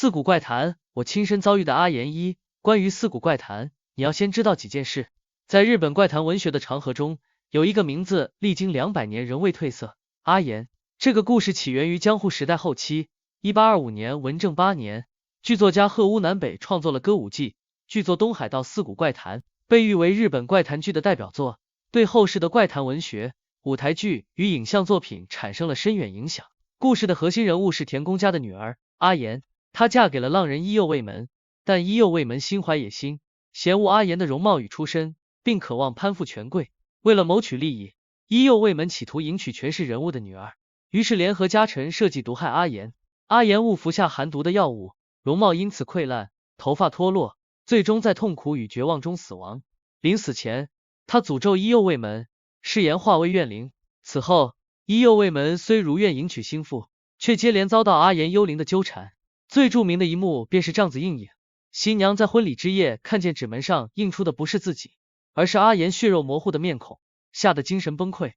四谷怪谈，我亲身遭遇的阿言一。关于四谷怪谈，你要先知道几件事。在日本怪谈文学的长河中，有一个名字历经200年仍未褪色，阿言。这个故事起源于江户时代后期，1825年文正8年，剧作家鹤屋南北创作了歌舞伎，剧作《东海道四谷怪谈》，被誉为日本怪谈剧的代表作，对后世的怪谈文学、舞台剧与影像作品产生了深远影响。故事的核心人物是田宫家的女儿阿言，她嫁给了浪人伊右卫门，但伊右卫门心怀野心，嫌恶阿言的容貌与出身，并渴望攀附权贵。为了谋取利益，伊右卫门企图迎娶权势人物的女儿，于是联合家臣设计毒害阿言。阿言误服下寒毒的药物，容貌因此溃烂，头发脱落，最终在痛苦与绝望中死亡。临死前，他诅咒伊右卫门，誓言化为怨灵。此后，伊右卫门虽如愿迎娶新妇，却接连遭到阿言幽灵的纠缠。最著名的一幕便是帐子印影，新娘在婚礼之夜看见指门上印出的不是自己，而是阿言血肉模糊的面孔，吓得精神崩溃。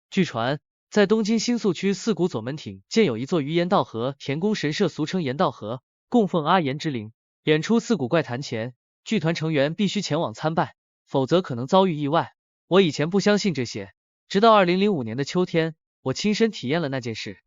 据传，在东京新宿区四谷左门町建有一座于岩道河田宫神社，俗称岩道河，供奉阿言之灵。演出四谷怪谈前，剧团成员必须前往参拜，否则可能遭遇意外。我以前不相信这些，直到2005年的秋天，我亲身体验了那件事。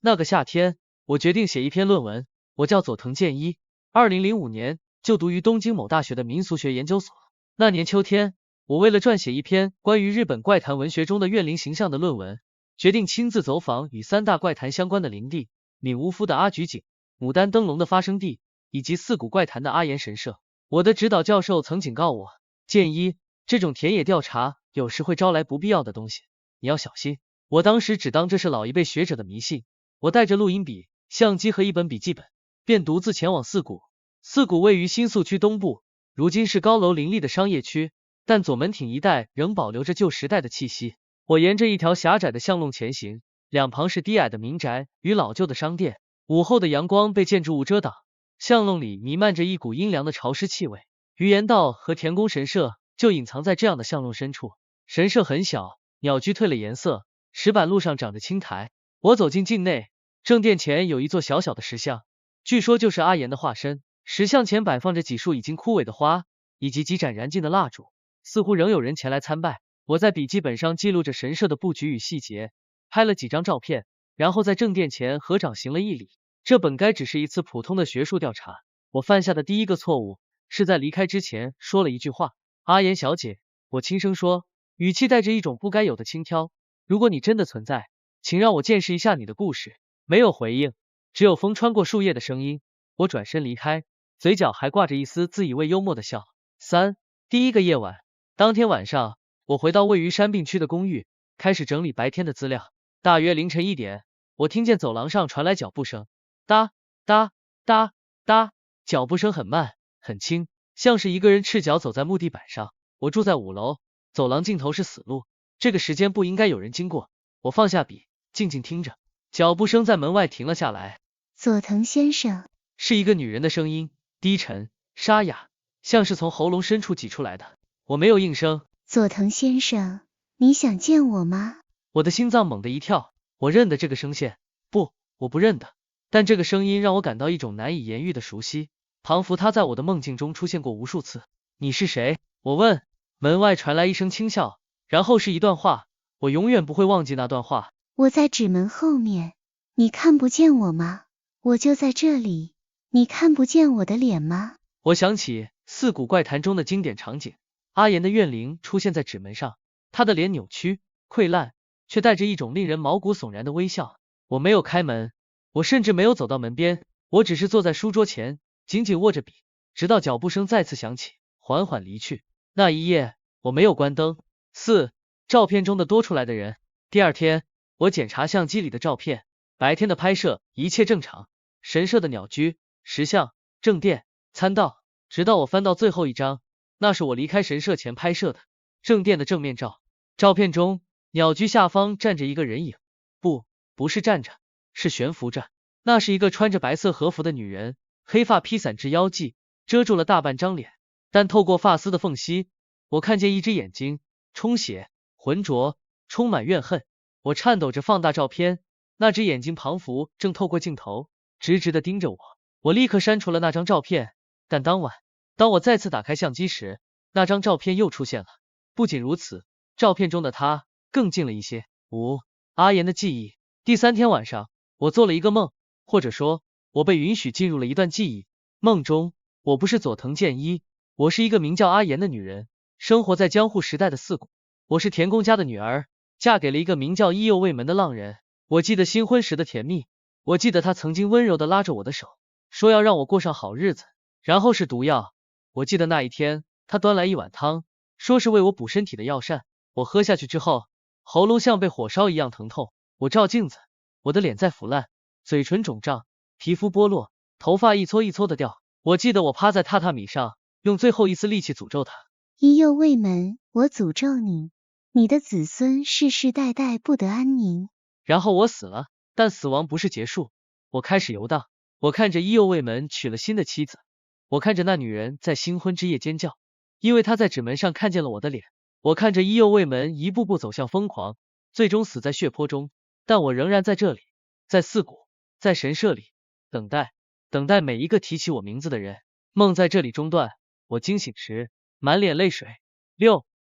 那个夏天，我决定写一篇论文，我叫佐藤健一，2005年就读于东京某大学的民俗学研究所。那年秋天，我为了撰写一篇关于日本怪谈文学中的怨灵形象的论文，决定亲自走访与3大怪谈相关的灵地：闽屋夫的阿菊井、牡丹灯笼的发生地，以及四谷怪谈的阿言神社。我的指导教授曾警告我，建一，这种田野调查有时会招来不必要的东西，你要小心。我当时只当这是老一辈学者的迷信，我带着录音笔、相机和一本笔记本，便独自前往四谷。四谷位于新宿区东部，如今是高楼林立的商业区，但左门町一带仍保留着旧时代的气息。我沿着一条狭窄的巷弄前行，两旁是低矮的民宅与老旧的商店，午后的阳光被建筑物遮挡，巷弄里弥漫着一股阴凉的潮湿气味。于岩道和田宫神社就隐藏在这样的巷弄深处。神社很小，鸟居褪了颜色，石板路上长着青苔。我走进境内，正殿前有一座小小的石像，据说就是阿言的化身。石像前摆放着几束已经枯萎的花，以及几盏燃尽的蜡烛，似乎仍有人前来参拜。我在笔记本上记录着神社的布局与细节，拍了几张照片，然后在正殿前合掌行了一礼。这本该只是一次普通的学术调查，我犯下的第一个错误是在离开之前说了一句话：阿言小姐，我轻声说，语气带着一种不该有的轻佻，如果你真的存在，请让我见识一下你的故事。没有回应，只有风穿过树叶的声音。我转身离开，嘴角还挂着一丝自以为幽默的笑。第一个夜晚。当天晚上，我回到位于山并区的公寓，开始整理白天的资料。大约凌晨1点，我听见走廊上传来脚步声，哒哒哒哒，脚步声很慢很轻，像是一个人赤脚走在木地板上。我住在5楼，走廊尽头是死路，这个时间不应该有人经过。我放下笔，静静听着，脚步声在门外停了下来。佐藤先生，是一个女人的声音，低沉沙哑，像是从喉咙深处挤出来的。我没有应声。佐藤先生，你想见我吗？我的心脏猛地一跳，我认得这个声线。不，我不认得，但这个声音让我感到一种难以言喻的熟悉，仿佛他在我的梦境中出现过无数次。你是谁？我问。门外传来一声轻笑，然后是一段话，我永远不会忘记那段话。我在纸门后面，你看不见我吗？我就在这里，你看不见我的脸吗？我想起四谷怪谈中的经典场景，阿言的怨灵出现在纸门上，他的脸扭曲溃烂，却带着一种令人毛骨悚然的微笑。我没有开门，我甚至没有走到门边，我只是坐在书桌前，紧紧握着笔，直到脚步声再次响起，缓缓离去。那一夜，我没有关灯。照片中的多出来的人。第二天，我检查相机里的照片，白天的拍摄一切正常，神社的鸟居、石像、正殿、参道，直到我翻到最后一张，那是我离开神社前拍摄的正殿的正面照。照片中，鸟居下方站着一个人影，不是站着，是悬浮着。那是一个穿着白色和服的女人，黑发披散至腰际，遮住了大半张脸，但透过发丝的缝隙，我看见一只眼睛充血、浑浊，充满怨恨，我颤抖着放大照片，那只眼睛庞佛正透过镜头，直直地盯着我。我立刻删除了那张照片，但当晚，当我再次打开相机时，那张照片又出现了。不仅如此，照片中的他更近了一些。阿言的记忆。第3天晚上，我做了一个梦，或者说，我被允许进入了一段记忆。梦中，我不是佐藤健一，我是一个名叫阿言的女人，生活在江户时代的四谷。我是田宫家的女儿，嫁给了一个名叫伊右卫门的浪人。我记得新婚时的甜蜜，我记得他曾经温柔地拉着我的手，说要让我过上好日子。然后是毒药，我记得那一天，他端来一碗汤，说是为我补身体的药膳。我喝下去之后，喉咙像被火烧一样疼痛。我照镜子，我的脸在腐烂，嘴唇肿胀，皮肤剥落，头发一撮一撮的掉。我记得我趴在榻榻米上，用最后一丝力气诅咒他。伊右卫门，我诅咒你，你的子孙世世代代不得安宁。然后我死了，但死亡不是结束，我开始游荡。我看着伊右卫门娶了新的妻子，我看着那女人在新婚之夜尖叫，因为她在纸门上看见了我的脸。我看着伊右卫门一步步走向疯狂，最终死在血泊中。但我仍然在这里，在四谷，在神社里，等待每一个提起我名字的人。梦在这里中断，我惊醒时满脸泪水。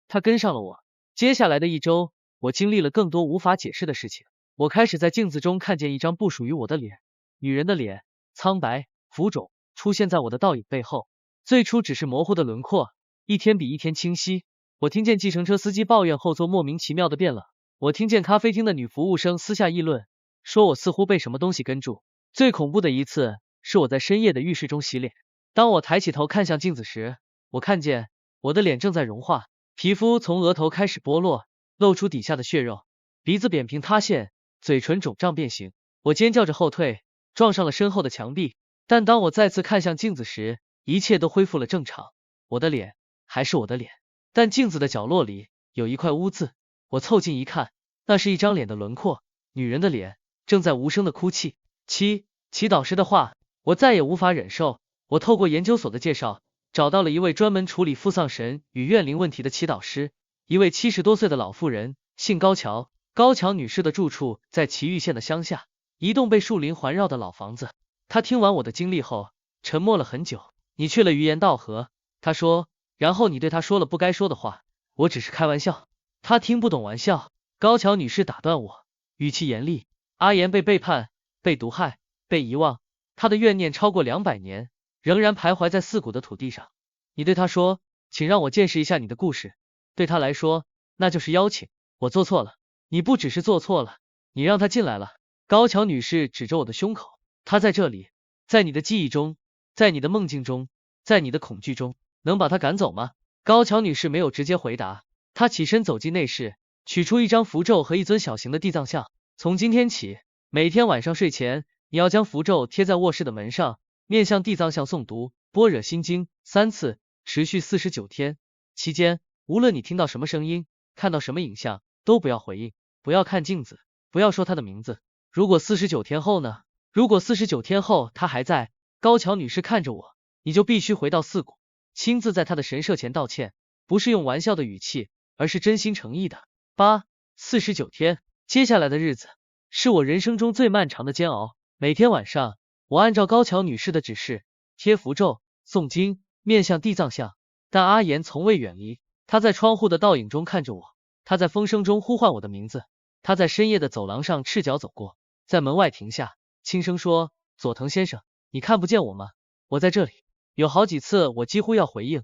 他跟上了我。接下来的一周，我经历了更多无法解释的事情。我开始在镜子中看见一张不属于我的脸，女人的脸，苍白浮肿，出现在我的倒影背后。最初只是模糊的轮廓，一天比一天清晰。我听见计程车司机抱怨后座莫名其妙的变冷，我听见咖啡厅的女服务生私下议论，说我似乎被什么东西跟住。最恐怖的一次是我在深夜的浴室中洗脸，当我抬起头看向镜子时，我看见我的脸正在融化，皮肤从额头开始剥落，露出底下的血肉，鼻子扁平塌陷，嘴唇肿胀变形。我尖叫着后退，撞上了身后的墙壁。但当我再次看向镜子时，一切都恢复了正常。我的脸还是我的脸，但镜子的角落里有一块污渍。我凑近一看，那是一张脸的轮廓，女人的脸正在无声的哭泣。祈祷师的话，我再也无法忍受。我透过研究所的介绍，找到了一位专门处理父丧神与怨灵问题的祈祷师，一位70多岁的老妇人，姓高桥。高桥女士的住处在埼玉县的乡下，一栋被树林环绕的老房子。她听完我的经历后，沉默了很久。你去了鱼盐道河，她说，然后你对她说了不该说的话。我只是开玩笑。她听不懂玩笑。高桥女士打断我，语气严厉。阿言被背叛，被毒害，被遗忘，他的怨念超过200年，仍然徘徊在四谷的土地上。你对他说，请让我见识一下你的故事。对他来说，那就是邀请。我做错了。你不只是做错了，你让他进来了。高桥女士指着我的胸口，他在这里，在你的记忆中，在你的梦境中，在你的恐惧中，能把他赶走吗？高桥女士没有直接回答，她起身走进内室，取出一张符咒和一尊小型的地藏像。从今天起，每天晚上睡前，你要将符咒贴在卧室的门上，面向地藏像诵读般若心经3次，持续49天。期间，无论你听到什么声音，看到什么影像，都不要回应，不要看镜子，不要说他的名字。如果49天后呢？如果49天后他还在，高桥女士看着我，你就必须回到四谷，亲自在他的神社前道歉，不是用玩笑的语气，而是真心诚意的。49天，接下来的日子是我人生中最漫长的煎熬。每天晚上，我按照高桥女士的指示贴符咒、诵经、面向地藏像，但阿言从未远离。他在窗户的倒影中看着我，他在风声中呼唤我的名字，他在深夜的走廊上赤脚走过，在门外停下，轻声说，佐藤先生，你看不见我吗？我在这里。有好几次我几乎要回应，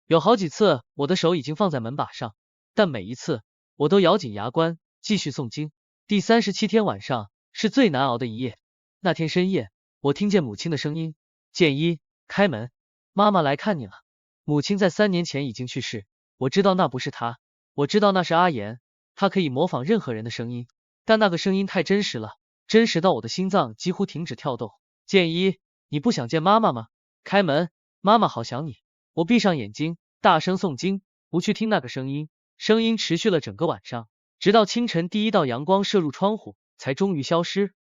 有好几次我的手已经放在门把上，但每一次我都咬紧牙关继续诵经。第37天晚上是最难熬的一夜。那天深夜，我听见母亲的声音，建一，开门，妈妈来看你了。母亲在3年前已经去世，我知道那不是她，我知道那是阿言，他可以模仿任何人的声音，但那个声音太真实了，真实到我的心脏几乎停止跳动。建一，你不想见妈妈吗？开门，妈妈好想你。我闭上眼睛，大声诵经，不去听那个声音。声音持续了整个晚上，直到清晨第一道阳光射入窗户，才终于消失。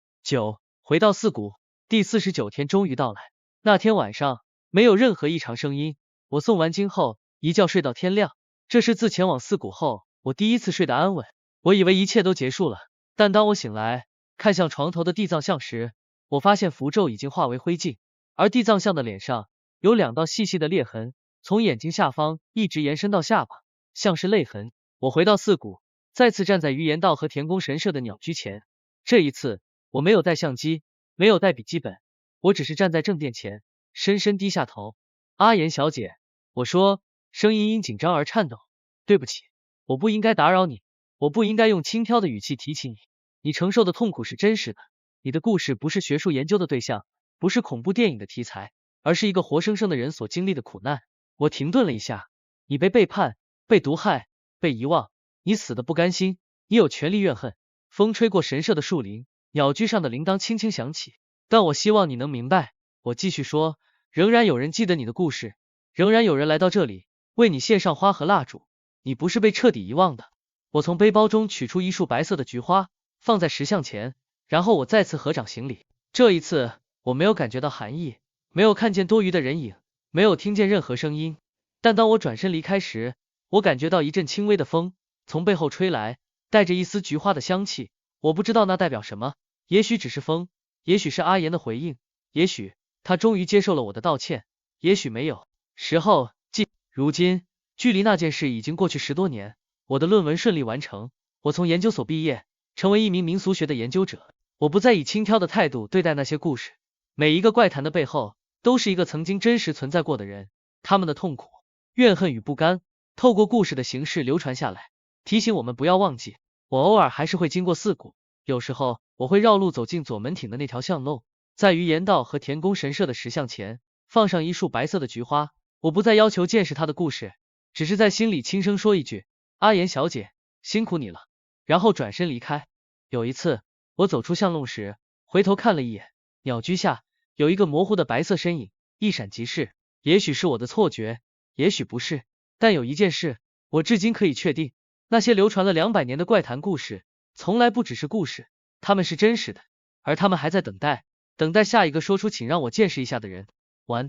回到四谷，第49天终于到来。那天晚上没有任何异常声音，我诵完经后一觉睡到天亮。这是自前往四谷后我第一次睡得安稳。我以为一切都结束了，但当我醒来，看向床头的地藏像时，我发现符咒已经化为灰烬，而地藏像的脸上有2道细细的裂痕，从眼睛下方一直延伸到下巴，像是泪痕。我回到四谷，再次站在余言道和田宫神社的鸟居前。这一次，我没有带相机，没有带笔记本，我只是站在正殿前，深深低下头。阿言小姐，我说，声音因紧张而颤抖，对不起，我不应该打扰你，我不应该用轻佻的语气提起你。你承受的痛苦是真实的，你的故事不是学术研究的对象，不是恐怖电影的题材，而是一个活生生的人所经历的苦难。我停顿了一下，你被背叛，被毒害，被遗忘，你死的不甘心，你有权利怨恨。风吹过神社的树林，鸟居上的铃铛轻轻响起，但我希望你能明白。我继续说，仍然有人记得你的故事，仍然有人来到这里，为你献上花和蜡烛，你不是被彻底遗忘的。我从背包中取出一束白色的菊花，放在石像前，然后我再次合掌行礼。这一次，我没有感觉到寒意，没有看见多余的人影，没有听见任何声音。但当我转身离开时，我感觉到一阵轻微的风从背后吹来，带着一丝菊花的香气。我不知道那代表什么，也许只是风，也许是阿言的回应，也许他终于接受了我的道歉，也许没有。时候如今，距离那件事已经过去10多年，我的论文顺利完成，我从研究所毕业，成为一名民俗学的研究者。我不再以轻佻的态度对待那些故事，每一个怪谈的背后，都是一个曾经真实存在过的人，他们的痛苦、怨恨与不甘，透过故事的形式流传下来，提醒我们不要忘记。我偶尔还是会经过四谷，有时候我会绕路走进左门町的那条巷弄，在余言道和田宫神社的石像前，放上一束白色的菊花。我不再要求见识他的故事，只是在心里轻声说一句：阿言小姐，辛苦你了，然后转身离开。有一次，我走出巷弄时，回头看了一眼，鸟居下有一个模糊的白色身影，一闪即逝。也许是我的错觉，也许不是，但有一件事，我至今可以确定，那些流传了200年的怪谈故事，从来不只是故事，他们是真实的，而他们还在等待下一个说出请让我见识一下的人。完。